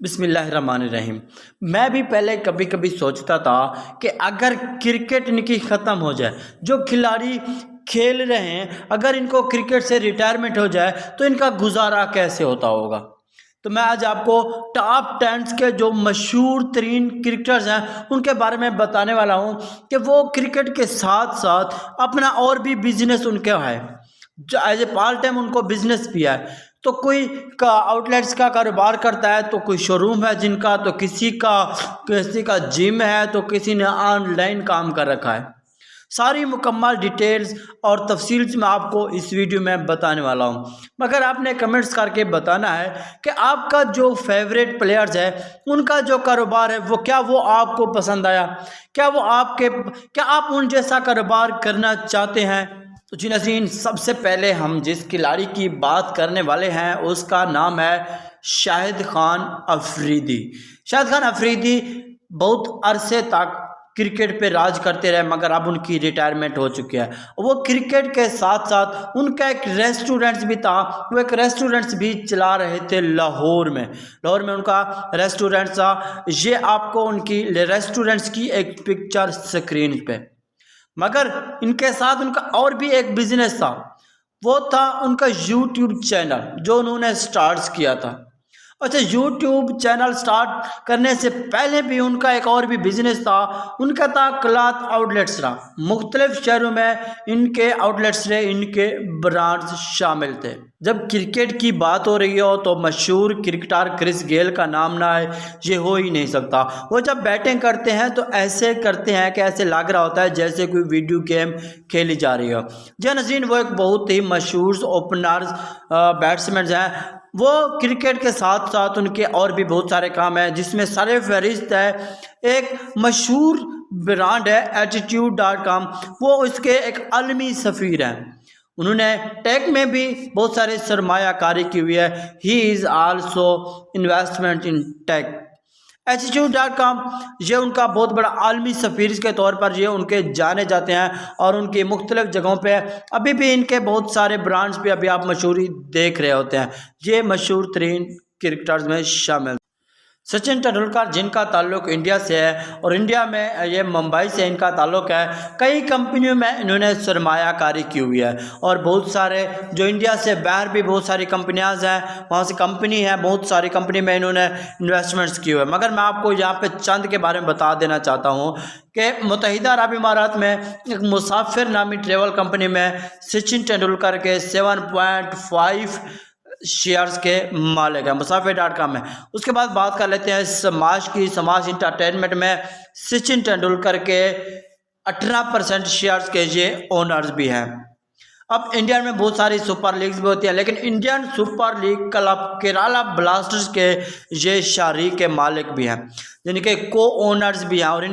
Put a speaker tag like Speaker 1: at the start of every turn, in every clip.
Speaker 1: बिस्मिल्लाहिर्रहमानिर्रहीम। मैं भी पहले कभी कभी सोचता था कि अगर क्रिकेट इनकी ख़त्म हो जाए, जो खिलाड़ी खेल रहे हैं अगर इनको क्रिकेट से रिटायरमेंट हो जाए तो इनका गुजारा कैसे होता होगा। तो मैं आज आपको टॉप 10 के जो मशहूर तरीन क्रिकेटर्स हैं उनके बारे में बताने वाला हूं कि वो क्रिकेट के साथ साथ अपना और भी बिजनेस उनके है, एज ए पार्ट टाइम उनको बिजनेस भी है। तो कोई का आउटलेट्स का कारोबार करता है, तो कोई शोरूम है जिनका, तो किसी का जिम है, तो किसी ने ऑनलाइन काम कर रखा है। सारी मुकम्मल डिटेल्स और तफसील मैं आपको इस वीडियो में बताने वाला हूं। मगर आपने कमेंट्स करके बताना है कि आपका जो फेवरेट प्लेयर्स है उनका जो कारोबार है वो आपको पसंद आया, क्या आप उन जैसा कारोबार करना चाहते हैं। तो जी नज़रीन, सबसे पहले हम जिस खिलाड़ी की बात करने वाले हैं उसका नाम है शाहिद खान अफरीदी। शाहिद खान अफरीदी बहुत अरसे तक क्रिकेट पे राज करते रहे, मगर अब उनकी रिटायरमेंट हो चुकी है। वो क्रिकेट के साथ साथ उनका एक रेस्टोरेंट्स भी था, वो एक रेस्टोरेंट्स भी चला रहे थे लाहौर में उनका रेस्टोरेंट था। ये आपको उनकी रेस्टोरेंट्स की एक पिक्चर स्क्रीन पे। मगर इनके साथ उनका और भी एक बिजनेस था, वो था उनका यूट्यूब चैनल जो उन्होंने स्टार्ट किया था। अच्छा, यूट्यूब चैनल स्टार्ट करने से पहले भी उनका एक और भी बिजनेस था, उनका था क्लॉथ आउटलेट्स रहा। मुख्तलिफ शहरों में इनके आउटलेट्स रहे, इनके ब्रांड्स शामिल थे। जब क्रिकेट की बात हो रही हो तो मशहूर क्रिकेटर क्रिस गेल का नाम ना है ये हो ही नहीं सकता। वो जब बैटिंग करते हैं तो ऐसे करते हैं कि ऐसे लग रहा होता है जैसे कोई वीडियो गेम खेली जा रही हो। जी नज़रीन, वो एक बहुत ही मशहूर ओपनर्स बैट्समैन हैं। वो क्रिकेट के साथ साथ उनके और भी बहुत सारे काम हैं, जिसमें सरफहरिस्त है एक मशहूर ब्रांड है एटीट्यूड.com। वो इसके एक आलमी सफ़ीर हैं। उन्होंने टेक में भी बहुत सारे सरमायाकारी की हुई है। He is also investment in tech. एटीट्यूड.com ये उनका बहुत बड़ा आलमी सफ़ीर के तौर पर ये उनके जाने जाते हैं और उनकी मुख्तलिफ जगहों पे अभी भी इनके बहुत सारे ब्रांड्स पे अभी आप मशहूरी देख रहे होते हैं। ये मशहूर तरीन क्रिकेटर्स में शामिल सचिन तेंदुलकर, जिनका ताल्लुक इंडिया से है और इंडिया में ये मुंबई से इनका ताल्लुक है। कई कंपनियों में इन्होंने सरमायाकारी की हुई है और बहुत सारे जो इंडिया से बाहर भी बहुत सारी कंपनियां हैं, वहाँ से कंपनी है, बहुत सारी कंपनी में इन्होंने इन्वेस्टमेंट्स की हुई है। मगर मैं आपको यहाँ पे चंद के बारे में बता देना चाहता हूँ कि मुत्तहिदा अरब इमारात में एक मुसाफिर नामी ट्रेवल कंपनी में सचिन तेंदुलकर के 7.5 शेयर्स के मालिक है, मुसाफिर.com में। उसके बाद बात कर लेते हैं समाज इंटरटेनमेंट में सचिन तेंदुलकर के 18% शेयर्स के ये ओनर्स भी हैं। अब इंडिया में बहुत सारी सुपर लीग्स भी होती हैं, लेकिन Indian super league club Kerala blasters के ये शारी के मालिक भी हैं, जिनके को ओनर्स भी हैं और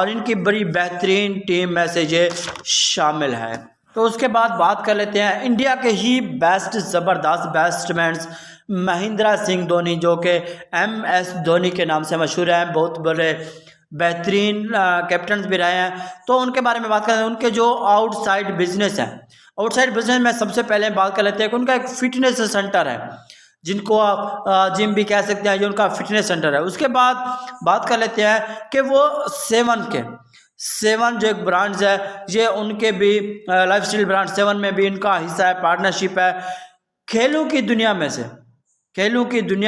Speaker 1: इनकी बड़ी बेहतरीन टीम में से ये शामिल है। तो उसके बाद बात कर लेते हैं इंडिया के ही बेस्ट ज़बरदस्त बैट्समैन महेंद्र सिंह धोनी, जो कि MS धोनी के नाम से मशहूर हैं। बहुत बड़े बेहतरीन कैप्टन भी रहे हैं। तो उनके बारे में बात करें, उनके जो आउटसाइड बिजनेस हैं, आउटसाइड बिजनेस में सबसे पहले बात कर लेते हैं कि उनका एक फिटनेस सेंटर है, जिनको आप जिम भी कह सकते हैं, जो उनका फिटनेस सेंटर है। उसके बाद बात कर लेते हैं कि वो सेवन जो एक ब्रांड्स है, ये उनके भी लाइफस्टाइल ब्रांड 7 में भी इनका हिस्सा है, पार्टनरशिप है। खेलों की दुनिया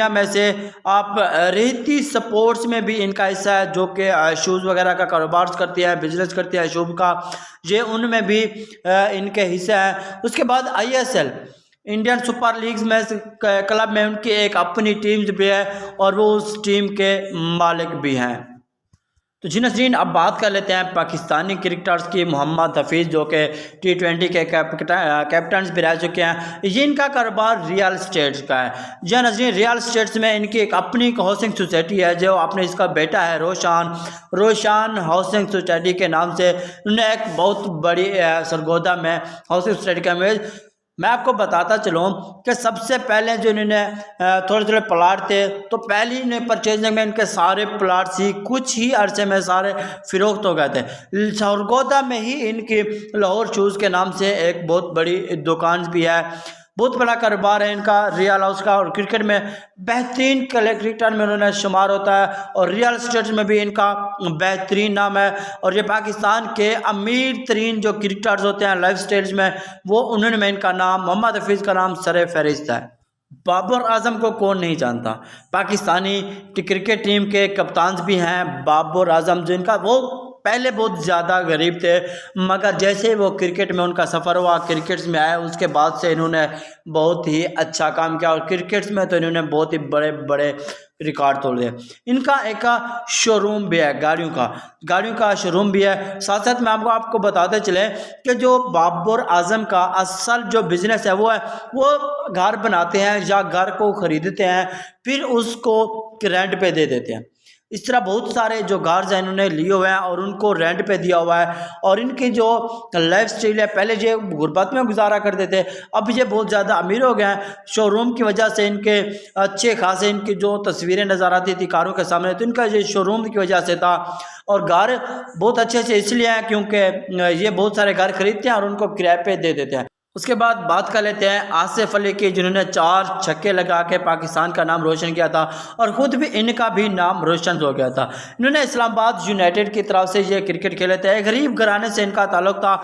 Speaker 1: में से आप रेती स्पोर्ट्स में भी इनका हिस्सा है, जो कि शूज़ वगैरह का कारोबार करती है, बिजनेस करती है शूज़ का, ये उनमें भी इनके हिस्सा है। उसके बाद ISL इंडियन सुपर लीग्स में क्लब में उनकी एक अपनी टीम भी है और वो उस टीम के मालिक भी हैं। तो जी नज़रीन, अब बात कर लेते हैं पाकिस्तानी क्रिकेटर्स की। मोहम्मद हफीज़, जो कि T20 के कैप्टन भी रह चुके हैं, ये इनका कारोबार रियल इस्टेट का है। जी नज़रीन, रियल इस्टेट्स में इनकी एक अपनी हाउसिंग सोसाइटी है, जो अपने इसका बेटा है रोशान हाउसिंग सोसाइटी के नाम से उन्होंने एक बहुत बड़ी सरगोदा में हाउसिंग सोसाइटी का मैं आपको बताता चलूँ कि सबसे पहले जो इन्होंने थोड़े प्लाट थे, तो पहली ने परचेजिंग में इनके सारे प्लाट्स ही कुछ ही अरसे में सारे फिरोख्त हो गए थे। सरगोदा में ही इनकी लाहौर शूज़ के नाम से एक बहुत बड़ी दुकान भी है। बहुत बड़ा कारोबार है इनका रियल हाउस का, और क्रिकेट में बेहतरीन क्रिकेटर में उन्होंने शुमार होता है, और रियल एस्टेट में भी इनका बेहतरीन नाम है। और ये पाकिस्तान के अमीर तरीन जो क्रिकेटर्स होते हैं लाइफ स्टाइल्स में, वो उन्होंने में इनका नाम, मोहम्मद हफीज़ का नाम सरे फहरिस्त है। बाबर आजम को कौन नहीं जानता, पाकिस्तानी क्रिकेट टीम के कप्तान भी हैं बाबर आजम, जो इनका वो पहले बहुत ज़्यादा गरीब थे, मगर जैसे वो क्रिकेट में उनका सफ़र हुआ, क्रिकेट में आए, उसके बाद से इन्होंने बहुत ही अच्छा काम किया, और क्रिकेट में तो इन्होंने बहुत ही बड़े बड़े रिकॉर्ड तोड़ दिए। इनका एक शोरूम भी है, गाड़ियों का शोरूम भी है। साथ साथ मैं आपको बताते चले कि जो बाबर आजम का असल जो बिज़नेस है वो घर बनाते हैं या घर को ख़रीदते हैं, फिर उसको रेंट पे दे देते हैं। इस तरह बहुत सारे जो गार्स हैं इन्होंने लिए हुए हैं और उनको रेंट पे दिया हुआ है। और इनकी जो लाइफ स्टाइल है, पहले ये गुर्बत में गुजारा करते थे, अब ये बहुत ज़्यादा अमीर हो गए हैं। शोरूम की वजह से इनके अच्छे खासे इनकी जो तस्वीरें नज़र आती थी कारों के सामने, तो इनका ये शोरूम की वजह से था। और घर बहुत अच्छे से इसलिए हैं क्योंकि ये बहुत सारे घर खरीदते हैं और उनको किराए पे दे देते हैं। उसके बाद बात कर लेते हैं आसिफ अली की, जिन्होंने 4 छक्के लगा के पाकिस्तान का नाम रोशन किया था, और ख़ुद भी इनका भी नाम रोशन हो गया था। इन्होंने इस्लामाबाद यूनाइटेड की तरफ से ये क्रिकेट खेले थे। गरीब घराने से इनका ताल्लुक़ था,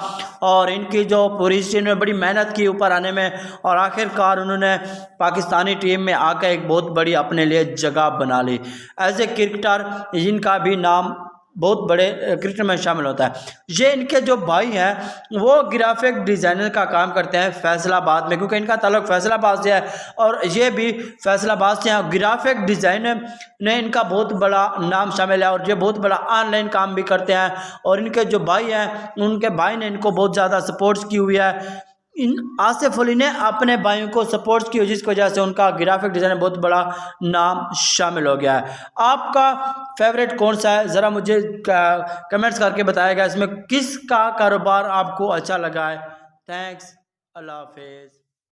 Speaker 1: और इनकी जो पूरी टीम ने बड़ी मेहनत की ऊपर आने में, और आखिरकार उन्होंने पाकिस्तानी टीम में आकर एक बहुत बड़ी अपने लिए जगह बना ली। एज ए क्रिकेटर इनका भी नाम बहुत बड़े क्रिकेट में शामिल होता है। ये इनके जो भाई हैं वो ग्राफिक डिज़ाइनर का काम करते हैं फैसलाबाद में, क्योंकि इनका ताल्लुक फैसलाबाद से है, और ये भी फैसलाबाद से हैं। ग्राफिक डिज़ाइनर ने इनका बहुत बड़ा नाम शामिल है, और ये बहुत बड़ा ऑनलाइन काम भी करते हैं। और इनके जो भाई हैं, उनके भाई ने इनको बहुत ज़्यादा सपोर्ट की हुई है। इन आसिफ अली ने अपने भाइयों को सपोर्ट की, जिसकी वजह से उनका ग्राफिक डिज़ाइन बहुत बड़ा नाम शामिल हो गया है। आपका फेवरेट कौन सा है, ज़रा मुझे कमेंट्स करके बताएगा, इसमें किसका कारोबार आपको अच्छा लगा है। थैंक्स, अल्लाह हाफिज़।